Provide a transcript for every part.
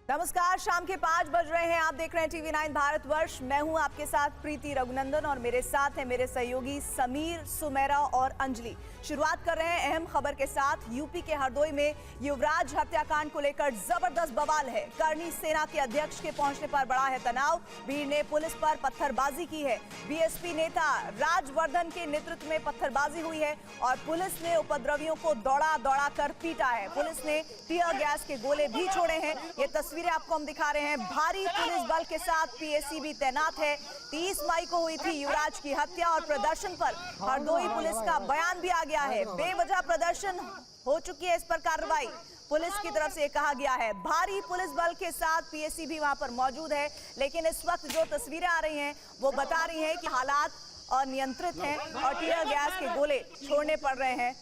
नमस्कार, शाम के 5 बज रहे हैं। आप देख रहे हैं टीवी 9 भारतवर्ष। मैं हूं आपके साथ प्रीति रघुनंदन और मेरे साथ हैं मेरे सहयोगी समीर, सुमेरा और अंजलि। शुरुआत कर रहे हैं अहम खबर के साथ। यूपी के हरदोई में युवराज हत्याकांड को लेकर जबरदस्त बवाल है। करणी सेना के अध्यक्ष के पहुंचने पर बड़ा है तनाव। भीड़ ने पुलिस पर पत्थरबाजी की है। बीएसपी नेता राजवर्धन के नेतृत्व में पत्थरबाजी हुई है और पुलिस ने उपद्रवियों को दौड़ा कर पीटा है। पुलिस ने टीयर गैस के गोले भी छोड़े हैं। ये तस्वीरें आपको हम दिखा रहे हैं। भारी पुलिस बल के साथ पीएसी भी तैनात है। 30 मई को हुई थी युवराज की हत्या और प्रदर्शन पर हरदोई पुलिस का बयान भी आ गया है। बेवजह प्रदर्शन हो चुकी है, इस पर कार्रवाई पुलिस की तरफ से कहा गया है। भारी पुलिस बल के साथ पीएसी भी वहां पर मौजूद है, लेकिन इस वक्त जो तस्वीरें आ रही हैं वो बता रही हैं कि हालात अनियंत्रित हैं और टीयर गैस के गोले छोड़ने पड़ रहे हैं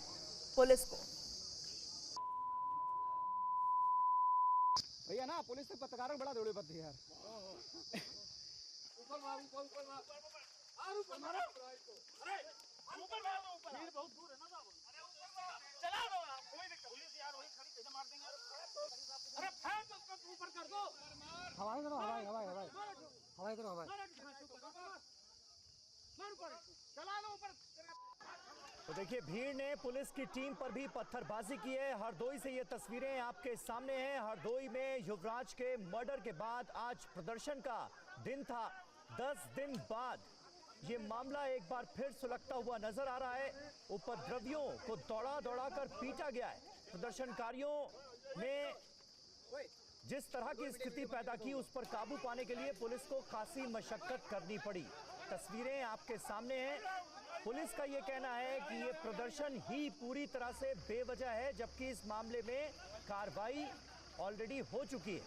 पुलिस को। भैया ना पुलिस से पत्रकारों बड़ा दौड़े पड़ती है यार। ऊपर मार और ऊपर मारो। अरे ऊपर मारो, ऊपर भीड़ बहुत दूर है ना साहब। अरे ऊपर मारो, चला दो यार, कोई दिक्कत पुलिस यार वही खड़ी कैसे मार देंगे। अरे फेंक उसको ऊपर कर दो। हवाई करो, हवाई करो, हवाई मार ऊपर, चला लो ऊपर। तो देखिए, भीड़ ने पुलिस की टीम पर भी पत्थरबाजी की है। हरदोई से ये तस्वीरें आपके सामने हैं। हरदोई में युवराज के मर्डर के बाद आज प्रदर्शन का दिन था। 10 दिन बाद ये मामला एक बार फिर सुलगता हुआ नजर आ रहा है। उपद्रवियों को दौड़ा कर पीटा गया है। प्रदर्शनकारियों ने जिस तरह की स्थिति पैदा की, उस पर काबू पाने के लिए पुलिस को खासी मशक्कत करनी पड़ी। तस्वीरें आपके सामने हैं। पुलिस का यह कहना है कि यह प्रदर्शन ही पूरी तरह से बेवजह है, जबकि इस मामले में कार्रवाई ऑलरेडी हो चुकी है।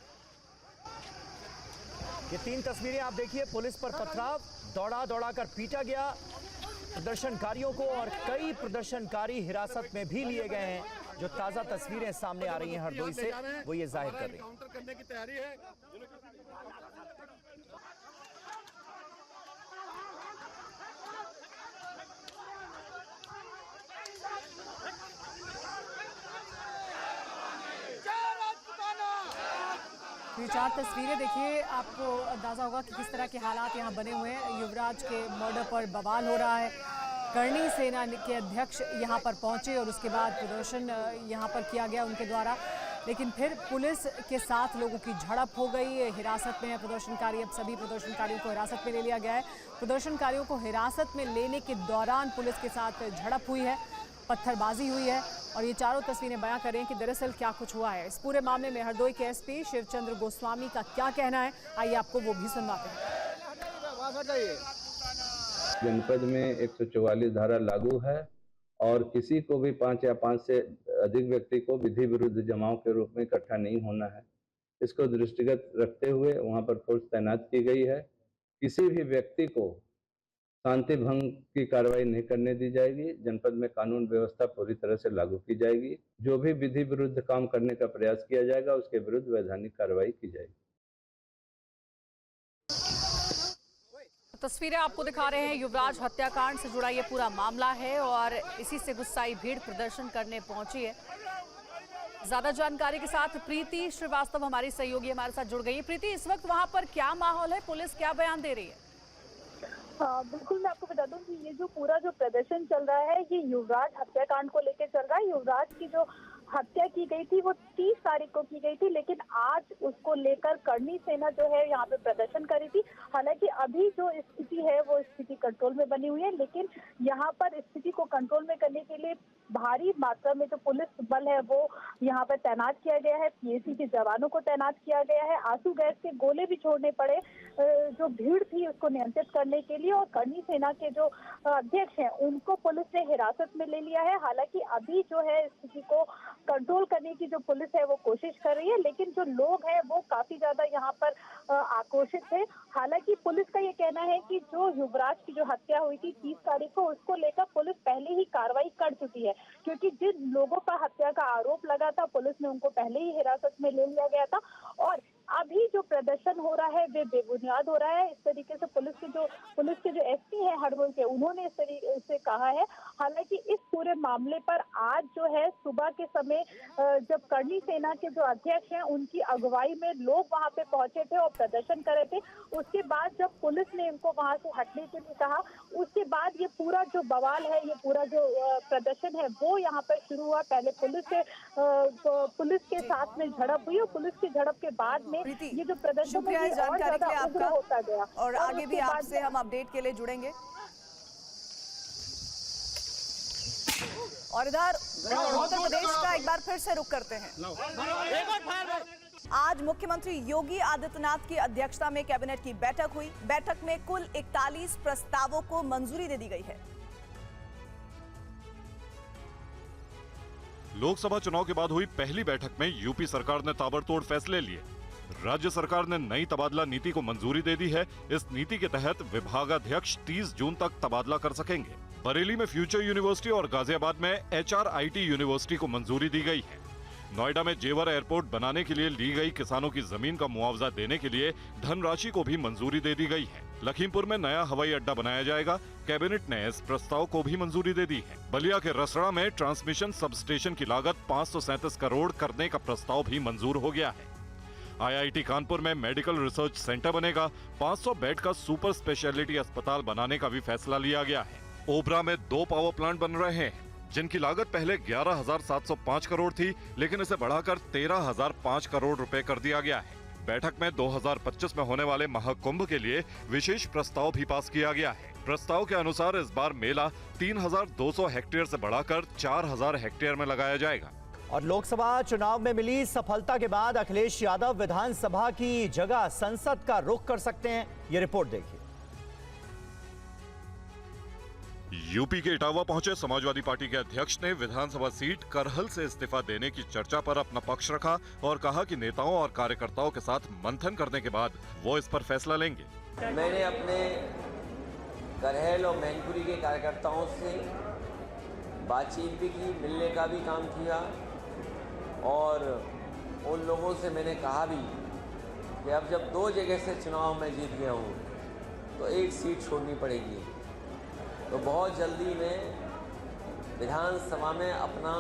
ये 3 तस्वीरें आप देखिए। पुलिस पर पथराव, दौड़ा कर पीटा गया प्रदर्शनकारियों को और कई प्रदर्शनकारी हिरासत में भी लिए गए हैं। जो ताजा तस्वीरें सामने आ रही हैं हरदोई से, वो ये जाहिर कर रही हैं। काउंटर करने की तैयारी है। ये 4 तस्वीरें देखिए, आपको अंदाज़ा होगा कि किस तरह के हालात यहाँ बने हुए हैं। युवराज के मर्डर पर बवाल हो रहा है। करणी सेना के अध्यक्ष यहाँ पर पहुँचे और उसके बाद प्रदर्शन यहाँ पर किया गया उनके द्वारा, लेकिन फिर पुलिस के साथ लोगों की झड़प हो गई। हिरासत में है प्रदर्शनकारी। अब सभी प्रदर्शनकारियों को हिरासत में ले लिया गया है। प्रदर्शनकारियों को हिरासत में लेने के दौरान पुलिस के साथ झड़प हुई है, पत्थरबाजी हुई है और ये चारों तस्वीरें बयां करें कि दरअसल क्या कुछ हुआ है। इस पूरे मामले में हरदोई के एसपी शिवचंद्र गोस्वामी का क्या कहना है, आइए आपको वो भी सुनवाते हैं। जनपद में 144 धारा लागू है और किसी को भी 5 या 5 से अधिक व्यक्ति को विधि विरुद्ध जमाव के रूप में इकट्ठा नहीं होना है। इसको दृष्टिगत रखते हुए वहां पर फोर्स तैनात की गई है। किसी भी व्यक्ति को शांति भंग की कार्रवाई नहीं करने दी जाएगी। जनपद में कानून व्यवस्था पूरी तरह से लागू की जाएगी। जो भी विधि विरुद्ध काम करने का प्रयास किया जाएगा उसके विरुद्ध वैधानिक कार्रवाई की जाएगी। तस्वीरें आपको दिखा रहे हैं। युवराज हत्याकांड से जुड़ा ये पूरा मामला है और इसी से गुस्साई भीड़ प्रदर्शन करने पहुंची है। ज्यादा जानकारी के साथ प्रीति श्रीवास्तव हमारी सहयोगी हमारे साथ जुड़ गई है। प्रीति, इस वक्त वहां पर क्या माहौल है, पुलिस क्या बयान दे रही है? बिल्कुल, मैं आपको बता दूं कि ये जो पूरा प्रदर्शन चल रहा है ये युवराज हत्याकांड को लेकर चल रहा है। युवराज की जो हत्या की गई थी वो 30 तारीख को की गई थी, लेकिन आज उसको लेकर करणी सेना जो है यहाँ पे प्रदर्शन करी थी। हालांकि अभी जो स्थिति है वो स्थिति कंट्रोल में बनी हुई है, लेकिन यहाँ पर स्थिति को कंट्रोल में करने के लिए भारी मात्रा में जो पुलिस बल है वो यहाँ पर तैनात किया गया है। पीएसी के जवानों को तैनात किया गया है। आंसू गैस के गोले भी छोड़ने पड़े जो भीड़ थी उसको नियंत्रित करने के लिए। और करणी सेना के जो अध्यक्ष हैं उनको पुलिस ने हिरासत में ले लिया है। हालांकि अभी जो है स्थिति को कंट्रोल करने की जो पुलिस है वो कोशिश कर रही है, लेकिन जो लोग हैं वो काफी ज्यादा यहाँ पर आक्रोशित थे। हालांकि पुलिस का ये कहना है कि जो युवराज की जो हत्या हुई थी 30 तारीख को, उसको लेकर पुलिस पहले ही कार्रवाई कर चुकी है, क्योंकि जिन लोगों पर हत्या का आरोप लगा था पुलिस ने उनको पहले ही हिरासत में ले लिया गया था। और अभी जो प्रदर्शन बयान हो रहा है वे बेबुनियाद हो रहा है। इस तरीके से पुलिस के जो एसपी हैं हरदोई के, उन्होंने इस तरीके से कहा है। हालांकि इस पूरे मामले पर आज जो है सुबह के समय जब करनी सेना के जो अध्यक्ष हैं उनकी अगुवाई में लोग वहां पे पहुंचे थे और प्रदर्शन कर रहे थे। उसके बाद जब पुलिस ने इनको वहां से हटने के लिए कहा, उसके बाद ये पूरा जो बवाल है, ये पूरा जो प्रदर्शन है वो यहाँ पर शुरू हुआ। पहले पुलिस के साथ में झड़प हुई और पुलिस की झड़प के बाद में ये जो प्रदर्शन शुक्रिया इस जानकारी के लिए आपका, होता गया और आगे भी आपसे हम अपडेट के लिए जुड़ेंगे। और इधर उत्तर प्रदेश का एक बार फिर से रुख करते हैं। आज मुख्यमंत्री योगी आदित्यनाथ की अध्यक्षता में कैबिनेट की बैठक हुई। बैठक में कुल 41 प्रस्तावों को मंजूरी दे दी गई है। लोकसभा चुनाव के बाद हुई पहली बैठक में यूपी सरकार ने ताबड़तोड़ फैसले लिए। राज्य सरकार ने नई तबादला नीति को मंजूरी दे दी है। इस नीति के तहत विभागाध्यक्ष 30 जून तक तबादला कर सकेंगे। बरेली में फ्यूचर यूनिवर्सिटी और गाजियाबाद में HRIT यूनिवर्सिटी को मंजूरी दी गई है। नोएडा में जेवर एयरपोर्ट बनाने के लिए ली गई किसानों की जमीन का मुआवजा देने के लिए धनराशि को भी मंजूरी दे दी गई है। लखीमपुर में नया हवाई अड्डा बनाया जाएगा। कैबिनेट ने इस प्रस्ताव को भी मंजूरी दे दी है। बलिया के रसड़ा में ट्रांसमिशन सबस्टेशन की लागत 537 करोड़ करने का प्रस्ताव भी मंजूर हो गया है। IIT कानपुर में मेडिकल रिसर्च सेंटर बनेगा। 500 बेड का सुपर स्पेशलिटी अस्पताल बनाने का भी फैसला लिया गया है। ओबरा में 2 पावर प्लांट बन रहे हैं, जिनकी लागत पहले 11,705 करोड़ थी, लेकिन इसे बढ़ाकर 13,005 करोड़ रुपए कर दिया गया है। बैठक में 2025 में होने वाले महाकुंभ के लिए विशेष प्रस्ताव भी पास किया गया है। प्रस्ताव के अनुसार इस बार मेला 3,200 हेक्टेयर से बढ़ाकर 4,000 हेक्टेयर में लगाया जाएगा। और लोकसभा चुनाव में मिली सफलता के बाद अखिलेश यादव विधानसभा की जगह संसद का रुख कर सकते हैं। ये रिपोर्ट देखिए। यूपी के इटावा पहुंचे समाजवादी पार्टी के अध्यक्ष ने विधानसभा सीट करहल से इस्तीफा देने की चर्चा पर अपना पक्ष रखा और कहा कि नेताओं और कार्यकर्ताओं के साथ मंथन करने के बाद वो इस पर फैसला लेंगे। मैंने अपने करहल और मैनपुरी के कार्यकर्ताओं से बातचीत भी की, मिलने का भी काम किया और उन लोगों से मैंने कहा भी कि अब जब 2 जगह से चुनाव में जीत गया हूँ तो 1 सीट छोड़नी पड़ेगी। तो बहुत जल्दी में विधानसभा में अपना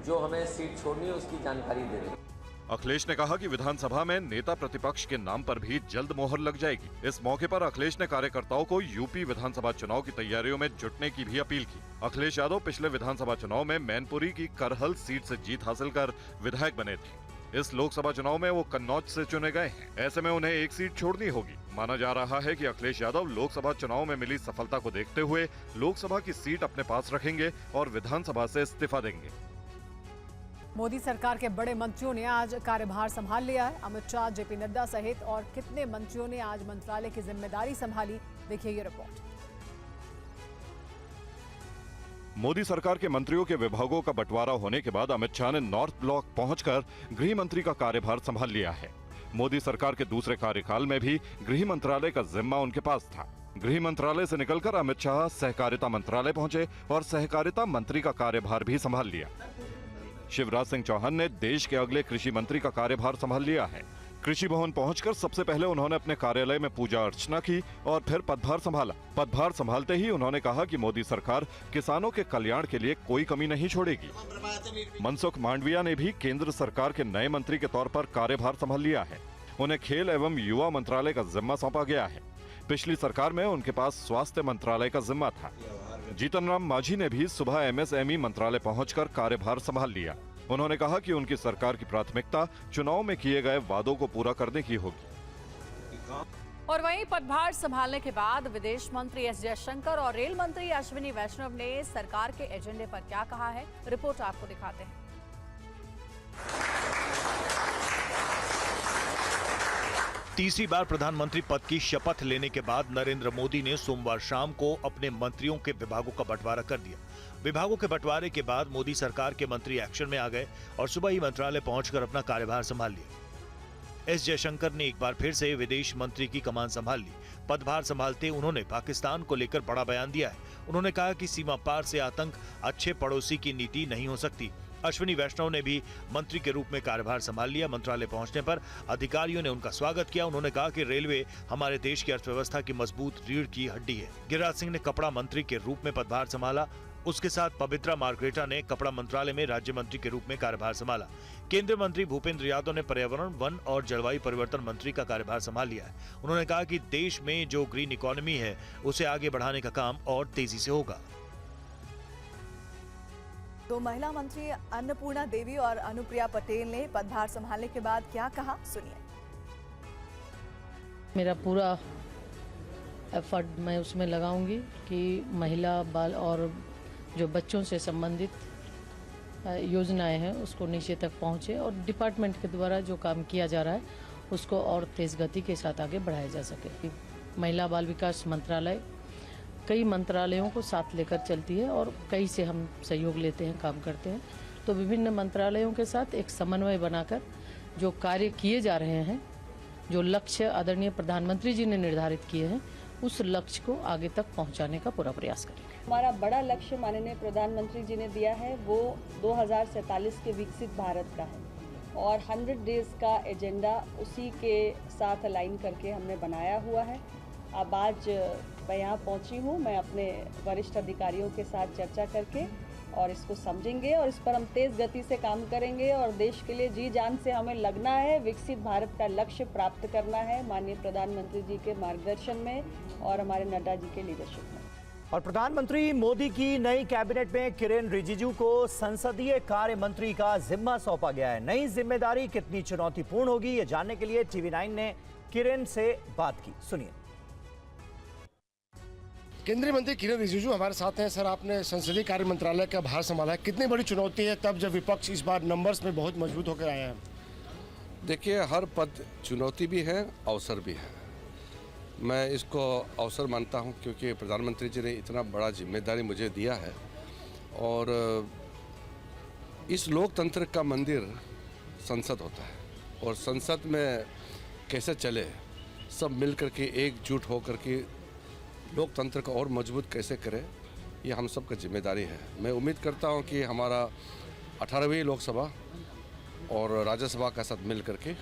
जो हमें सीट छोड़नी है उसकी जानकारी दे देंगे। अखिलेश ने कहा कि विधानसभा में नेता प्रतिपक्ष के नाम पर भी जल्द मोहर लग जाएगी। इस मौके पर अखिलेश ने कार्यकर्ताओं को यूपी विधानसभा चुनाव की तैयारियों में जुटने की भी अपील की। अखिलेश यादव पिछले विधानसभा चुनाव में मैनपुरी की करहल सीट से जीत हासिल कर विधायक बने थे। इस लोकसभा चुनाव में वो कन्नौज से चुने गए हैं। ऐसे में उन्हें 1 सीट छोड़नी होगी। माना जा रहा है कि अखिलेश यादव लोकसभा चुनाव में मिली सफलता को देखते हुए लोकसभा की सीट अपने पास रखेंगे और विधानसभा से इस्तीफा देंगे। मोदी सरकार के बड़े मंत्रियों ने आज कार्यभार संभाल लिया है। अमित शाह, JP नड्डा सहित और कितने मंत्रियों ने आज मंत्रालय की जिम्मेदारी संभाली, देखिए ये रिपोर्ट। मोदी सरकार के मंत्रियों के विभागों का बंटवारा होने के बाद अमित शाह ने नॉर्थ ब्लॉक पहुंचकर गृह मंत्री का कार्यभार संभाल लिया है। मोदी सरकार के दूसरे कार्यकाल में भी गृह मंत्रालय का जिम्मा उनके पास था। गृह मंत्रालय से निकलकर अमित शाह सहकारिता मंत्रालय पहुंचे और सहकारिता मंत्री का कार्यभार भी संभाल लिया। शिवराज सिंह चौहान ने देश के अगले कृषि मंत्री का कार्यभार संभाल लिया है। कृषि भवन पहुंचकर सबसे पहले उन्होंने अपने कार्यालय में पूजा अर्चना की और फिर पदभार संभाला। पदभार संभालते ही उन्होंने कहा कि मोदी सरकार किसानों के कल्याण के लिए कोई कमी नहीं छोड़ेगी। मनसुख मांडविया ने भी केंद्र सरकार के नए मंत्री के तौर पर कार्यभार संभाल लिया है। उन्हें खेल एवं युवा मंत्रालय का जिम्मा सौंपा गया है। पिछली सरकार में उनके पास स्वास्थ्य मंत्रालय का जिम्मा था। जीतन राम मांझी ने भी सुबह MSME मंत्रालय पहुंचकर कार्यभार संभाल लिया। उन्होंने कहा कि उनकी सरकार की प्राथमिकता चुनाव में किए गए वादों को पूरा करने की होगी। और वहीं पदभार संभालने के बाद विदेश मंत्री S जयशंकर और रेल मंत्री अश्विनी वैष्णव ने सरकार के एजेंडे पर क्या कहा है, रिपोर्ट आपको दिखाते हैं। तीसरी बार प्रधानमंत्री पद की शपथ लेने के बाद नरेंद्र मोदी ने सोमवार शाम को अपने मंत्रियों के विभागों का बंटवारा कर दिया। विभागों के बंटवारे के बाद मोदी सरकार के मंत्री एक्शन में आ गए और सुबह ही मंत्रालय पहुंचकर अपना कार्यभार संभाल लिया। S जयशंकर ने एक बार फिर से विदेश मंत्री की कमान संभाल ली। पदभार संभालते उन्होंने पाकिस्तान को लेकर बड़ा बयान दिया है। उन्होंने कहा कि सीमा पार से आतंक अच्छे पड़ोसी की नीति नहीं हो सकती। अश्विनी वैष्णव ने भी मंत्री के रूप में कार्यभार संभाल लिया। मंत्रालय पहुंचने पर अधिकारियों ने उनका स्वागत किया। उन्होंने कहा कि रेलवे हमारे देश की अर्थव्यवस्था की मजबूत रीढ़ की हड्डी है। गिरिराज सिंह ने कपड़ा मंत्री के रूप में पदभार संभाला। उसके साथ पवित्रा मार्ग्रेटा ने कपड़ा मंत्रालय में राज्य मंत्री के रूप में कार्यभार संभाला। केंद्रीय मंत्री भूपेंद्र यादव ने पर्यावरण, वन और जलवायु परिवर्तन मंत्री का कार्यभार संभाल लिया है। उन्होंने कहा कि देश में जो ग्रीन इकोनॉमी है उसे आगे बढ़ाने का काम और तेजी से होगा। तो महिला मंत्री अन्नपूर्णा देवी और अनुप्रिया पटेल ने पदभार संभालने के बाद क्या कहा, सुनिए। मेरा पूरा एफर्ट मैं उसमें लगाऊंगी कि महिला, बाल और जो बच्चों से संबंधित योजनाएं हैं उसको नीचे तक पहुंचे और डिपार्टमेंट के द्वारा जो काम किया जा रहा है उसको और तेज गति के साथ आगे बढ़ाया जा सके। महिला बाल विकास मंत्रालय कई मंत्रालयों को साथ लेकर चलती है और कई से हम सहयोग लेते हैं, काम करते हैं। तो विभिन्न मंत्रालयों के साथ एक समन्वय बनाकर जो कार्य किए जा रहे हैं, जो लक्ष्य आदरणीय प्रधानमंत्री जी ने निर्धारित किए हैं, उस लक्ष्य को आगे तक पहुंचाने का पूरा प्रयास करेंगे। हमारा बड़ा लक्ष्य माननीय प्रधानमंत्री जी ने दिया है वो 2047 के विकसित भारत का है और 100 डेज का एजेंडा उसी के साथ अलाइन करके हमने बनाया हुआ है। अब आज मैं यहाँ पहुँची हूँ, मैं अपने वरिष्ठ अधिकारियों के साथ चर्चा करके और इसको समझेंगे और इस पर हम तेज़ गति से काम करेंगे और देश के लिए जी जान से हमें लगना है। विकसित भारत का लक्ष्य प्राप्त करना है माननीय प्रधानमंत्री जी के मार्गदर्शन में और हमारे नड्डा जी के लीडरशिप में। और प्रधानमंत्री मोदी की नई कैबिनेट में किरेन रिजिजू को संसदीय कार्य मंत्री का जिम्मा सौंपा गया है। नई जिम्मेदारी कितनी चुनौतीपूर्ण होगी, ये जानने के लिए TV9 ने किरेन से बात की, सुनिए। केंद्रीय मंत्री किरेन रिजिजू हमारे साथ हैं। सर, आपने संसदीय कार्य मंत्रालय का भार संभाला है, कितनी बड़ी चुनौती है तब जब विपक्ष इस बार नंबर्स में बहुत मजबूत होकर आया है? देखिए, हर पद चुनौती भी है, अवसर भी है। मैं इसको अवसर मानता हूं क्योंकि प्रधानमंत्री जी ने इतना बड़ा जिम्मेदारी मुझे दिया है और इस लोकतंत्र का मंदिर संसद होता है और संसद में कैसे चले, सब मिल कर के एकजुट होकर के लोकतंत्र को और मजबूत कैसे करें, ये हम सब का जिम्मेदारी है। मैं उम्मीद करता हूं कि हमारा 18वीं लोकसभा और राज्यसभा का साथ मिल करके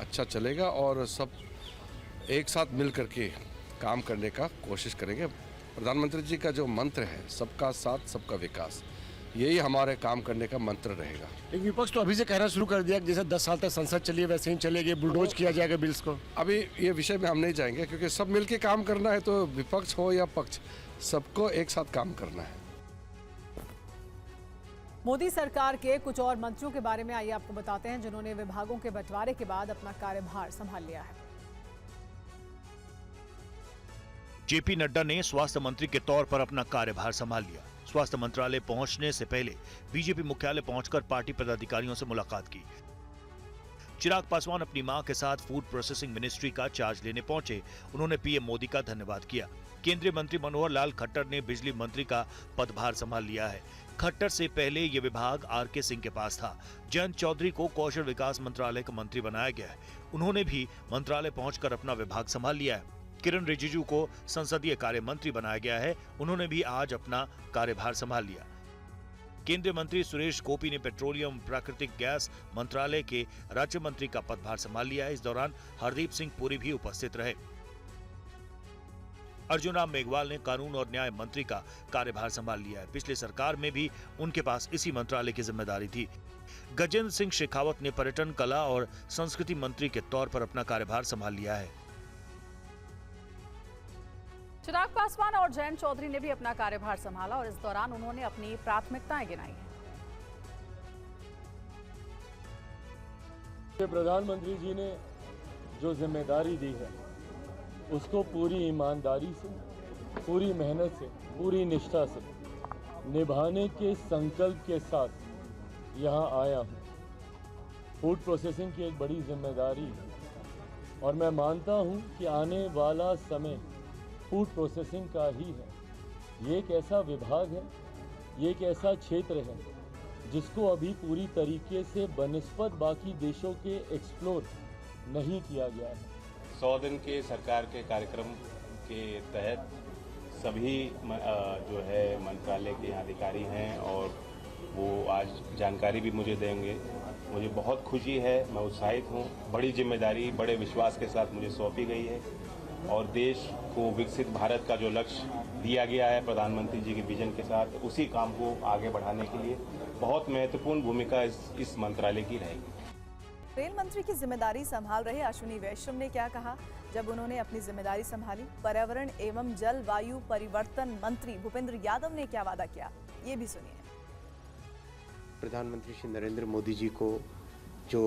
अच्छा चलेगा और सब एक साथ मिल करके काम करने का कोशिश करेंगे। प्रधानमंत्री जी का जो मंत्र है सबका साथ सबका विकास, यही हमारे काम करने का मंत्र रहेगा। लेकिन विपक्ष तो अभी से कहना शुरू कर दिया कि जैसे 10 साल तक संसद चली है वैसे ही चलेगी, बुलडोज किया जाएगा बिल्स को। अभी ये विषय में हम नहीं जाएंगे क्योंकि सब मिलके काम करना है, तो विपक्ष हो या पक्ष, सबको एक साथ काम करना है। मोदी सरकार के कुछ और मंत्रियों के बारे में आइए आपको बताते हैं जिन्होंने विभागों के बंटवारे के बाद अपना कार्यभार संभाल लिया है। जेपी नड्डा ने स्वास्थ्य मंत्री के तौर पर अपना कार्यभार संभाल लिया। स्वास्थ्य मंत्रालय पहुंचने से पहले बीजेपी मुख्यालय पहुंचकर पार्टी पदाधिकारियों से मुलाकात की। चिराग पासवान अपनी मां के साथ फूड प्रोसेसिंग मिनिस्ट्री का चार्ज लेने पहुंचे। उन्होंने पीएम मोदी का धन्यवाद किया। केंद्रीय मंत्री मनोहर लाल खट्टर ने बिजली मंत्री का पदभार संभाल लिया है। खट्टर से पहले ये विभाग आर.के. सिंह के पास था। जयंत चौधरी को कौशल विकास मंत्रालय का मंत्री बनाया गया है। उन्होंने भी मंत्रालय पहुंचकर अपना विभाग संभाल लिया है। किरेन रिजिजू को संसदीय कार्य मंत्री बनाया गया है। उन्होंने भी आज अपना कार्यभार संभाल लिया। केंद्रीय मंत्री सुरेश गोपी ने पेट्रोलियम प्राकृतिक गैस मंत्रालय के राज्य मंत्री का पदभार संभाल लिया है। इस दौरान हरदीप सिंह पुरी भी उपस्थित रहे। अर्जुन राम मेघवाल ने कानून और न्याय मंत्री का कार्यभार संभाल लिया है। पिछली सरकार में भी उनके पास इसी मंत्रालय की जिम्मेदारी थी। गजेंद्र सिंह शेखावत ने पर्यटन, कला और संस्कृति मंत्री के तौर पर अपना कार्यभार संभाल लिया है। चिराग पासवान और जयंत चौधरी ने भी अपना कार्यभार संभाला और इस दौरान उन्होंने अपनी प्राथमिकताएं गिनाई हैं। प्रधानमंत्री जी ने जो जिम्मेदारी दी है उसको पूरी ईमानदारी से, पूरी मेहनत से, पूरी निष्ठा से निभाने के संकल्प के साथ यहाँ आया हूँ। फूड प्रोसेसिंग की एक बड़ी जिम्मेदारी है और मैं मानता हूँ कि आने वाला समय फूड प्रोसेसिंग का ही है। ये एक ऐसा विभाग है, ये एक ऐसा क्षेत्र है जिसको अभी पूरी तरीके से बनिस्बत बाकी देशों के एक्सप्लोर नहीं किया गया है। 100 दिन के सरकार के कार्यक्रम के तहत सभी जो है मंत्रालय के अधिकारी हैं और वो आज जानकारी भी मुझे देंगे। मुझे बहुत खुशी है, मैं उत्साहित हूँ। बड़ी जिम्मेदारी बड़े विश्वास के साथ मुझे सौंपी गई है और देश को विकसित भारत का जो लक्ष्य दिया गया है प्रधानमंत्री जी के विजन के साथ, उसी काम को आगे बढ़ाने के लिए बहुत महत्वपूर्ण भूमिका इस मंत्रालय की रहेगी। रेल मंत्री की जिम्मेदारी संभाल रहे अश्विनी वैष्णव ने क्या कहा जब उन्होंने अपनी जिम्मेदारी संभाली? पर्यावरण एवं जलवायु परिवर्तन मंत्री भूपेंद्र यादव ने क्या वादा किया, ये भी सुनिए। प्रधानमंत्री श्री नरेंद्र मोदी जी को जो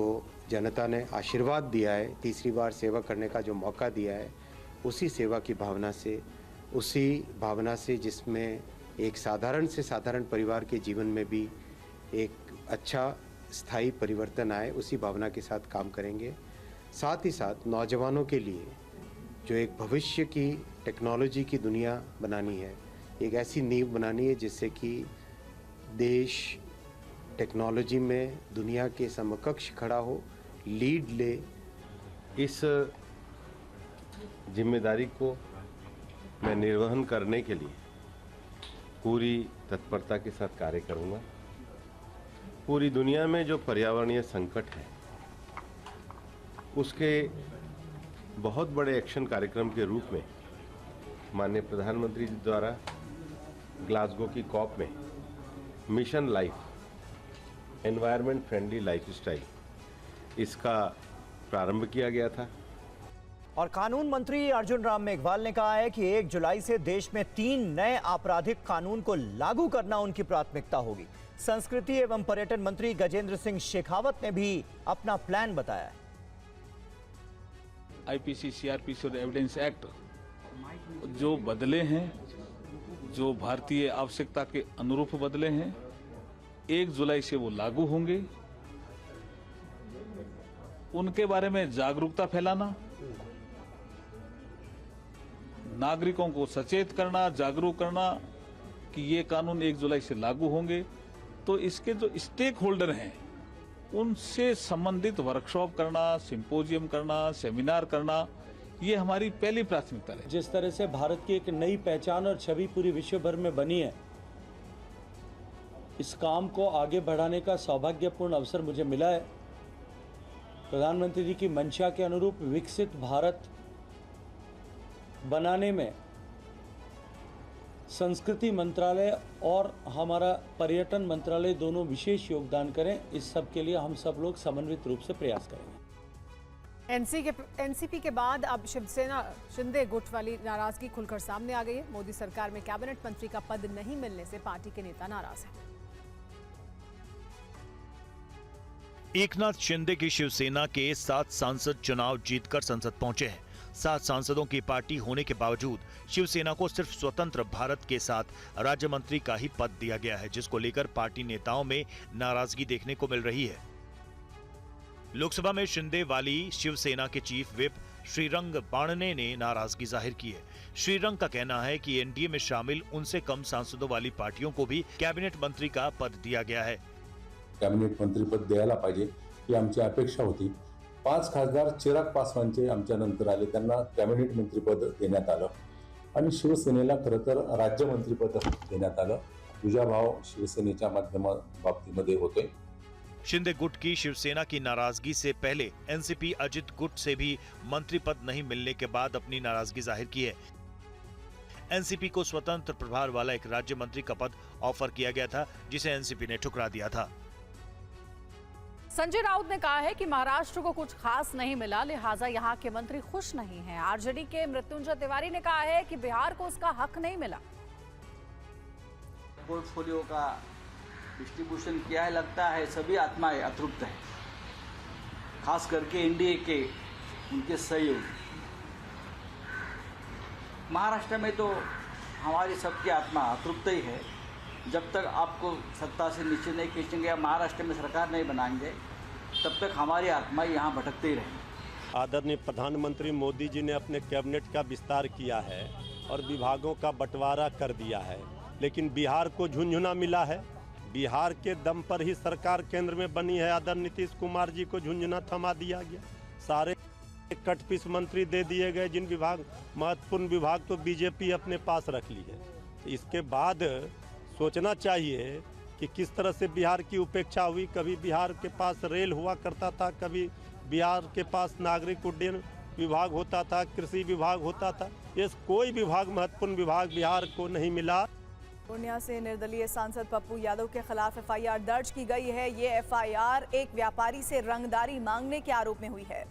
जनता ने आशीर्वाद दिया है, तीसरी बार सेवा करने का जो मौका दिया है, उसी सेवा की भावना से, उसी भावना से जिसमें एक साधारण से साधारण परिवार के जीवन में भी एक अच्छा स्थायी परिवर्तन आए, उसी भावना के साथ काम करेंगे। साथ ही साथ नौजवानों के लिए जो एक भविष्य की टेक्नोलॉजी की दुनिया बनानी है, एक ऐसी नींव बनानी है जिससे कि देश टेक्नोलॉजी में दुनिया के समकक्ष खड़ा हो, लीड ले। इस जिम्मेदारी को मैं निर्वहन करने के लिए पूरी तत्परता के साथ कार्य करूंगा। पूरी दुनिया में जो पर्यावरणीय संकट है, उसके बहुत बड़े एक्शन कार्यक्रम के रूप में माननीय प्रधानमंत्री जी द्वारा ग्लासगो की कॉप में mission life, environment friendly lifestyle, इसका प्रारंभ किया गया था। और कानून मंत्री अर्जुन राम मेघवाल ने कहा है कि 1 जुलाई से देश में 3 नए आपराधिक कानून को लागू करना उनकी प्राथमिकता होगी। संस्कृति एवं पर्यटन मंत्री गजेंद्र सिंह शेखावत ने भी अपना प्लान बताया है। आईपीसी, सीआरपीसी और एविडेंस एक्ट जो बदले हैं, जो भारतीय आवश्यकता के अनुरूप बदले हैं, 1 जुलाई से वो लागू होंगे। उनके बारे में जागरूकता फैलाना, नागरिकों को सचेत करना, जागरूक करना कि ये कानून 1 जुलाई से लागू होंगे, तो इसके जो स्टेक होल्डर हैं उनसे संबंधित वर्कशॉप करना, सिंपोजियम करना, सेमिनार करना, ये हमारी पहली प्राथमिकता है। जिस तरह से भारत की एक नई पहचान और छवि पूरी विश्व भर में बनी है, इस काम को आगे बढ़ाने का सौभाग्यपूर्ण अवसर मुझे मिला है। प्रधानमंत्री जी की मंशा के अनुरूप विकसित भारत बनाने में संस्कृति मंत्रालय और हमारा पर्यटन मंत्रालय दोनों विशेष योगदान करें। इस सब के लिए हम सब लोग समन्वित रूप से प्रयास करेंगे। एनसीपी के बाद अब शिवसेना शिंदे गुट वाली नाराजगी खुलकर सामने आ गई है। मोदी सरकार में कैबिनेट मंत्री का पद नहीं मिलने से पार्टी के नेता नाराज हैं। एकनाथ शिंदे की शिवसेना के 7 सांसद चुनाव जीतकर संसद पहुंचे हैं। 7 सांसदों की पार्टी होने के बावजूद शिवसेना को सिर्फ स्वतंत्र भारत के साथ राज्य मंत्री का ही पद दिया गया है, जिसको लेकर पार्टी नेताओं में नाराजगी देखने को मिल रही है। लोकसभा में शिंदे वाली शिवसेना के चीफ विप श्रीरंग बाणने ने नाराजगी जाहिर की है। श्रीरंग का कहना है कि एनडीए में शामिल उनसे कम सांसदों वाली पार्टियों को भी कैबिनेट मंत्री का पद दिया गया है। कॅबिनेट मंत्रीपद द्यायला पाहिजे ही आमची अपेक्षा होती। 5 खासदार चिराग पासवानचे आमच्या नंतर आले, त्यांना कॅबिनेट मंत्रीपद देण्यात आलं आणि शिवसेनेला खरं तर राज्य मंत्रीपद देण्यात आलं। दुजाभाव शिवसेनेच्या बाबतीमध्ये होते। शिंदे गुट की शिवसेना की नाराजगी से पहले एनसीपी अजित गुट से भी मंत्री पद नहीं मिलने के बाद अपनी नाराजगी जाहिर की है। एनसीपी को स्वतंत्र प्रभार वाला एक राज्य मंत्री का पद ऑफर किया गया था, जिसे एनसीपी ने ठुकरा दिया था। संजय राउत ने कहा है कि महाराष्ट्र को कुछ खास नहीं मिला, लिहाजा यहाँ के मंत्री खुश नहीं हैं। आरजेडी के मृत्युंजय तिवारी ने कहा है कि बिहार को उसका हक नहीं मिला। पोर्टफोलियो का डिस्ट्रीब्यूशन किया है, लगता है सभी आत्माएं अतृप्त है, खास करके एनडीए के उनके सहयोगी। महाराष्ट्र में तो हमारी सबकी आत्मा अतृप्त ही है। जब तक आपको सत्ता से नीचे नहीं खींचेंगे या महाराष्ट्र में सरकार नहीं बनाएंगे, तब तक हमारी आत्मा यहाँ भटकते ही रहेंगी। आदरणीय प्रधानमंत्री मोदी जी ने अपने कैबिनेट का विस्तार किया है और विभागों का बंटवारा कर दिया है, लेकिन बिहार को झुंझुना मिला है। बिहार के दम पर ही सरकार केंद्र में बनी है। आदरणीय नीतीश कुमार जी को झुंझुना थमा दिया गया, सारे कट पीस मंत्री दे दिए गए। जिन विभाग महत्वपूर्ण विभाग तो बीजेपी अपने पास रख ली है। इसके बाद सोचना चाहिए कि किस तरह से बिहार की उपेक्षा हुई। कभी बिहार के पास रेल हुआ करता था, कभी बिहार के पास नागरिक उड्डयन विभाग होता था, कृषि विभाग होता था। ये कोई विभाग, महत्वपूर्ण विभाग बिहार को नहीं मिला। पूर्णिया से निर्दलीय सांसद पप्पू यादव के खिलाफ एफआईआर दर्ज की गई है। ये एफआईआर एक व्यापारी से रंगदारी मांगने के आरोप में हुई है।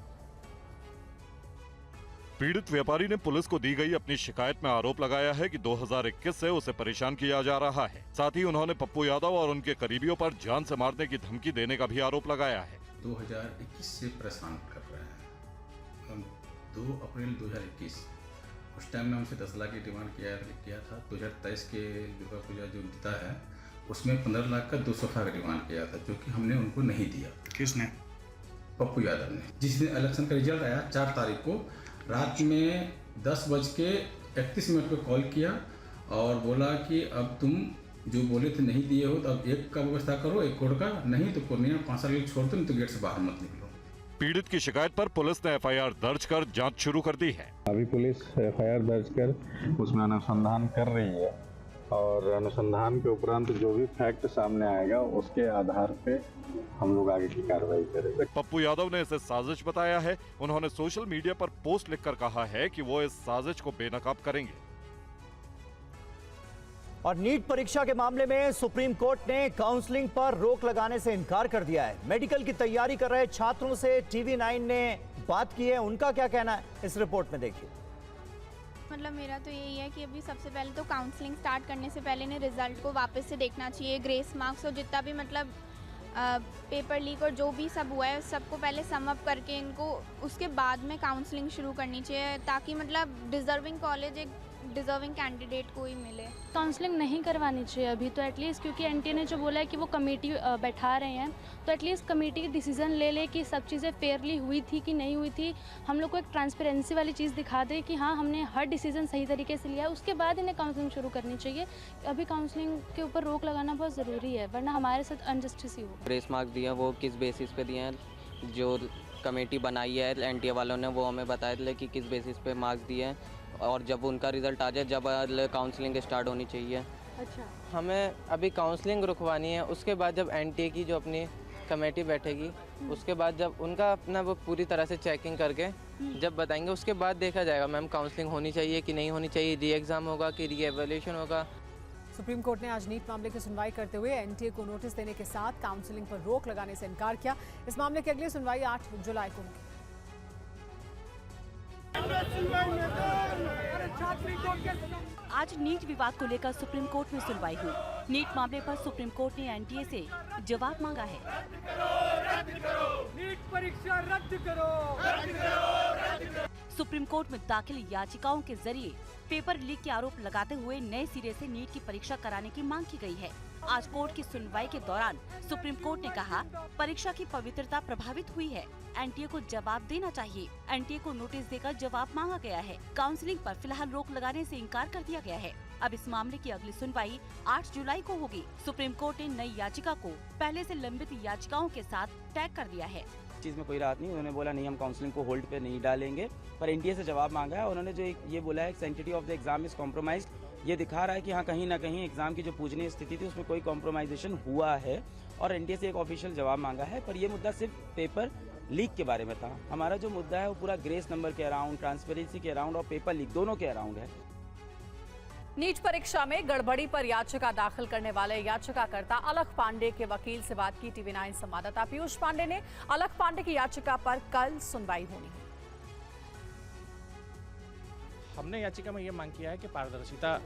पीड़ित व्यापारी ने पुलिस को दी गई अपनी शिकायत में आरोप लगाया है कि 2021 से उसे परेशान किया जा रहा है। साथ ही उन्होंने पप्पू यादव और उनके करीबियों पर जान से मारने की धमकी देने का भी आरोप लगाया है। 2021 से परेशान कर रहे हैं। 2 अप्रैल 2021 उस टाइम में हमसे 10 लाख की डिमांड किया था। 2023 के दुर्गा पूजा जो बीता है उसमें 15 लाख का 2 सोफा का डिमांड किया था, जो कि हमने उनको नहीं दिया। किसने? पप्पू यादव ने। जिस दिन इलेक्शन का रिजल्ट आया 4 तारीख को रात में 10:31 पर कॉल किया और बोला कि अब तुम जो बोले थे नहीं दिए हो तो अब 1 का व्यवस्था करो, 1 करोड़ का, नहीं तो पूर्णिया 5 साल छोड़ दो, नहीं तो गेट से बाहर मत निकलो। पीड़ित की शिकायत पर पुलिस ने एफआईआर दर्ज कर जांच शुरू कर दी है। अभी पुलिस एफआईआर दर्ज कर उसमें अनुसंधान कर रही है और अनुसंधान के उपरांत जो भी फैक्ट सामने आएगा उसके आधार पे हम लोग आगे की कार्रवाई करेंगे। पप्पू यादव ने इसे साजिश बताया है। उन्होंने सोशल मीडिया पर पोस्ट लिखकर कहा है कि वो इस साजिश को बेनकाब करेंगे। और नीट परीक्षा के मामले में सुप्रीम कोर्ट ने काउंसलिंग पर रोक लगाने से इनकार कर दिया है। मेडिकल की तैयारी कर रहे छात्रों से TV9 ने बात की है। उनका क्या कहना है, इस रिपोर्ट में देखिए। मतलब मेरा तो यही है कि अभी सबसे पहले तो काउंसलिंग स्टार्ट करने से पहले इन्हें रिजल्ट को वापस से देखना चाहिए। ग्रेस मार्क्स और जितना भी मतलब पेपर लीक और जो भी सब हुआ है सबको पहले सम अप करके इनको उसके बाद में काउंसलिंग शुरू करनी चाहिए, ताकि मतलब डिज़र्विंग कॉलेज एक डिज़र्विंग कैंडिडेट को ही मिले। काउंसलिंग नहीं करवानी चाहिए अभी तो एटलीस्ट, क्योंकि एनटीए ने जो बोला है कि वो कमेटी बैठा रहे हैं, तो एटलीस्ट कमेटी डिसीजन ले कि सब चीज़ें फेयरली हुई थी कि नहीं हुई थी। हम लोग को एक ट्रांसपेरेंसी वाली चीज़ दिखा दे कि हाँ हमने हर डिसीजन सही तरीके से लिया है, उसके बाद इन्हें काउंसलिंग शुरू करनी चाहिए। अभी काउंसलिंग के ऊपर रोक लगाना बहुत ज़रूरी है, वरना हमारे साथ अनजस्टिस ही हो। ग्रेस मार्क्स दिए वो किस बेसिस पे दिए हैं, जो कमेटी बनाई है एनटीए वालों ने वो हमें बताया था कि किस बेसिस पे मार्क्स दिए हैं, और जब उनका रिजल्ट आ जाए जब काउंसलिंग स्टार्ट होनी चाहिए। अच्छा, हमें अभी काउंसलिंग रुकवानी है, उसके बाद जब एनटीए की जो अपनी कमेटी बैठेगी उसके बाद जब उनका अपना वो पूरी तरह से चेकिंग करके जब बताएंगे उसके बाद देखा जाएगा मैम काउंसलिंग होनी चाहिए कि नहीं होनी चाहिए, री एग्ज़ाम होगा कि री एवल्यूशन होगा। सुप्रीम कोर्ट ने आज नीट मामले की सुनवाई करते हुए एनटीए को नोटिस देने के साथ काउंसलिंग पर रोक लगाने से इनकार किया। इस मामले की अगली सुनवाई 8 जुलाई को होगी। आज नीट विवाद को लेकर सुप्रीम कोर्ट में सुनवाई हुई। नीट मामले पर सुप्रीम कोर्ट ने एनटीए से जवाब मांगा है। नीट परीक्षा रद्द करो। सुप्रीम कोर्ट में दाखिल याचिकाओं के जरिए पेपर लीक के आरोप लगाते हुए नए सिरे से नीट की परीक्षा कराने की मांग की गई है। आज कोर्ट की सुनवाई के दौरान सुप्रीम कोर्ट ने कहा परीक्षा की पवित्रता प्रभावित हुई है, एनटीए को जवाब देना चाहिए। एनटीए को नोटिस देकर जवाब मांगा गया है। काउंसलिंग पर फिलहाल रोक लगाने से इनकार कर दिया गया है। अब इस मामले की अगली सुनवाई 8 जुलाई को होगी। सुप्रीम कोर्ट ने नई याचिका को पहले से लंबित याचिकाओं के साथ टैग कर दिया है। चीज़ में कोई राहत नहीं, उन्होंने बोला नहीं हम काउंसलिंग को होल्ड पे नहीं डालेंगे, पर एनटीए से जवाब मांगा है। उन्होंने जो ये बोला है सेंटिटी of the exam is compromise, ये दिखा रहा है कि हाँ कहीं ना कहीं एग्जाम की जो पूजनीय स्थिति थी उसमें कोई कॉम्प्रोमाइजेशन हुआ है, और एनटीए से एक ऑफिशियल जवाब मांगा है। पर ये मुद्दा सिर्फ पेपर लीक के बारे में था। हमारा जो मुद्दा है वो पूरा ग्रेस नंबर के अराउंड, ट्रांसपेरेंसी के अराउंड और पेपर लीक दोनों के अराउंड है। नीट परीक्षा में गड़बड़ी पर याचिका दाखिल करने वाले याचिकाकर्ता अलख पांडे के वकील से बात की TV9 संवाददाता पीयूष पांडे ने। अलख पांडे की याचिका पर कल सुनवाई होनी है। हमने याचिका में ये मांग किया है कि पारदर्शिता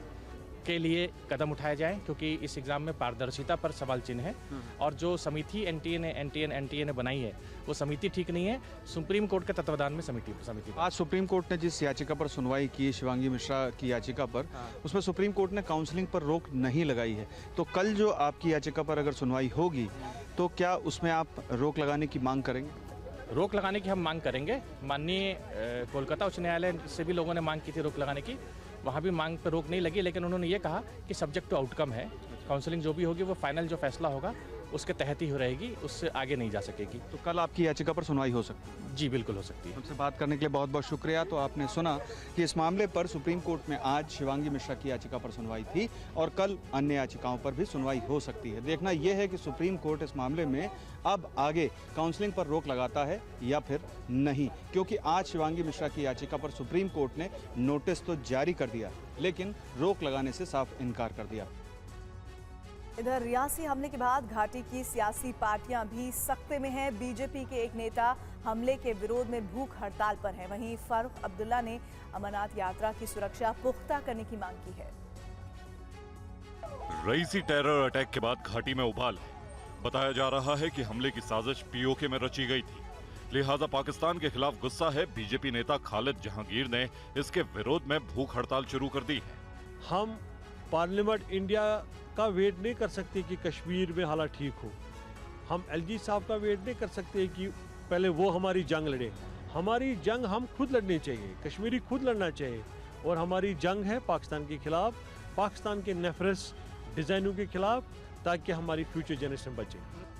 के लिए कदम उठाए जाएं, क्योंकि इस एग्जाम में पारदर्शिता पर सवाल चिन्ह है, और जो समिति एनटीए ने बनाई है वो समिति ठीक नहीं है। सुप्रीम कोर्ट के तत्वाधान में समिति आज सुप्रीम कोर्ट ने जिस याचिका पर सुनवाई की, शिवांगी मिश्रा की याचिका पर, उसमें सुप्रीम कोर्ट ने काउंसलिंग पर रोक नहीं लगाई है। तो कल जो आपकी याचिका पर अगर सुनवाई होगी तो क्या उसमें आप रोक लगाने की मांग करेंगे? रोक लगाने की हम मांग करेंगे। माननीय कोलकाता उच्च न्यायालय से भी लोगों ने मांग की थी रोक लगाने की, वहाँ भी मांग पर रोक नहीं लगी, लेकिन उन्होंने ये कहा कि सब्जेक्ट टू आउटकम है, काउंसलिंग जो भी होगी वो फाइनल जो फैसला होगा उसके तहत ही रहेगी, उससे आगे नहीं जा सकेगी। तो कल आपकी याचिका पर सुनवाई हो सकती है? जी बिल्कुल हो सकती है। हमसे बात करने के लिए बहुत बहुत शुक्रिया। तो आपने सुना कि इस मामले पर सुप्रीम कोर्ट में आज शिवांगी मिश्रा की याचिका पर सुनवाई थी और कल अन्य याचिकाओं पर भी सुनवाई हो सकती है। देखना यह है कि सुप्रीम कोर्ट इस मामले में अब आगे काउंसलिंग पर रोक लगाता है या फिर नहीं, क्योंकि आज शिवांगी मिश्रा की याचिका पर सुप्रीम कोर्ट ने नोटिस तो जारी कर दिया लेकिन रोक लगाने से साफ इनकार कर दिया। इधर रियासी हमले के बाद घाटी की सियासी पार्टियां भी सख्ते में हैं। बीजेपी के एक नेता हमले के विरोध में भूख हड़ताल पर हैं। वहीं फारूक अब्दुल्ला ने अमरनाथ यात्रा की सुरक्षा पुख्ता करने की मांग की है। रईसी टेरर अटैक के बाद घाटी में उबाल है। बताया जा रहा है कि हमले की साजिश पीओके में रची गई थी, लिहाजा पाकिस्तान के खिलाफ गुस्सा है बीजेपी नेता खालिद जहांगीर ने इसके विरोध में भूख हड़ताल शुरू कर दी है। हम पार्लियामेंट इंडिया का वेट नहीं कर सकते कि कश्मीर में हालात ठीक हो। हम एलजी साहब का वेट नहीं कर सकते कि पहले वो हमारी जंग लड़े। हमारी जंग हम खुद लड़नी चाहिए, कश्मीरी खुद लड़ना चाहिए। और हमारी जंग है पाकिस्तान के खिलाफ, पाकिस्तान के नेफरस डिजाइनों के खिलाफ, ताकि हमारी फ्यूचर जनरेशन बचे।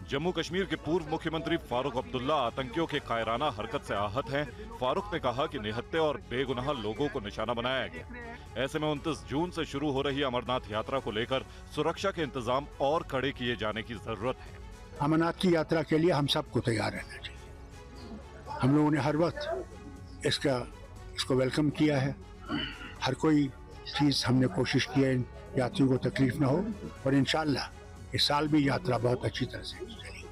जम्मू कश्मीर के पूर्व मुख्यमंत्री फारूक अब्दुल्ला आतंकियों के कायराना हरकत से आहत हैं। फारूक ने कहा कि निहत्थे और बेगुनाह लोगों को निशाना बनाया गया। ऐसे में 29 जून से शुरू हो रही अमरनाथ यात्रा को लेकर सुरक्षा के इंतजाम और कड़े किए जाने की जरूरत है। अमरनाथ की यात्रा के लिए हम सबको तैयार रहना चाहिए। हम लोगों ने हर वक्त इसको वेलकम किया है। हर कोई चीज़ हमने कोशिश की है यात्रियों को तकलीफ न हो, और इंशाअल्लाह इस साल भी यात्रा बहुत अच्छी तरह से चलेगी।